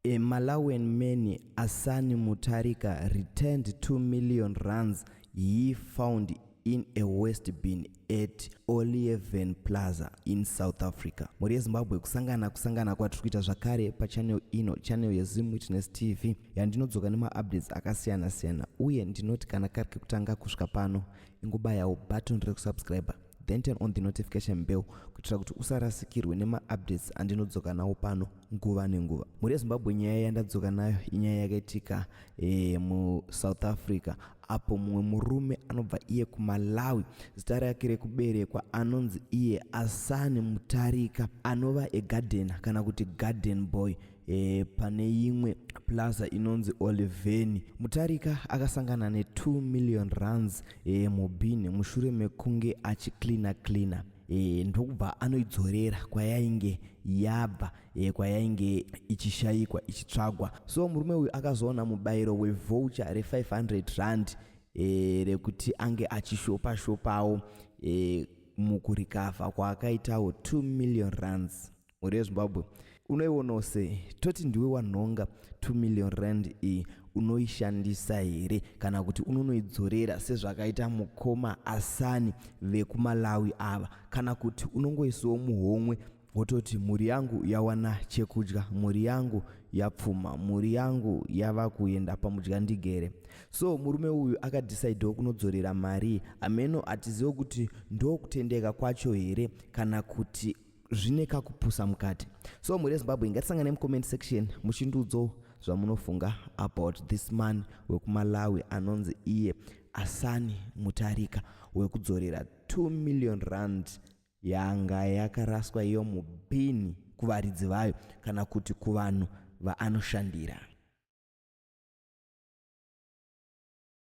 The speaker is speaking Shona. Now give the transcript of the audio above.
A Malawian man, Asani Mutarika, returned 2 million rands he found in a waste bin at Oliven Plaza in South Africa. Muri yeZimbabwe kusangana kwatiri kuita zvakare pachannel ino, channel yeZim Witness TV, yandinodzoka nema updates akasiyana siyana, uye ndinoti kana kari kekutanga kusvika pano ingobayawo button rekusubscribe, then turn on the notification bell kuitira kuti usarasikirwe nema updates andinodzoka nawo pano nguva nenguva. Muri yeZimbabwe nyaya yandadzoka nayo inyaya yakaitika mu South Africa, apo mumwe murume anobva iye kuMalawi, zita rake rekuberekwa anonzi iye Asani Mutarika, anova egardener kana kuti garden boy pane imwe plaza inonzi Oliven. Mutarika akasangana ne2 million rands mubhini mushure mekunge achiklina ndokubva anoidzorera kwayainge yabva, kwayainge ichishayikwa ichitsvagwa. So murume uyu akazoona mubayiro wevoucher re500 rand rekuti ange achishopawo mukurikavha kwaakaitawo 2 million rands. Muri yeZimbabwe unoionawo sei? Toti ndiwe wanhonga 2 million rand iyi, unoishandisa here kana kuti unonoidzorera sezvakaita mukoma Asani vekuMalawi ava, kana kuti unongoisawo muhomwe wototi mhuri yangu yawana chekudya, mhuri yangu yapfuma, mhuri yangu yava kuenda pamudya ndigere. So murume uyu akadecidewo kunodzorera mari ameno atizivo kuti ndokutendeka kwacho here kana kuti zvine kakupusa mukati. So muri yeZimbabwe ngatisangane mucomment section muchindudzo zvamunofunga about this man wekuMalawi anonzi iye Asani Mutarika wekudzorera 2 million rand yanga yakaraswa iyo mubhini kuvaridzi vayo kana kuti kuvanhu vaanoshandira.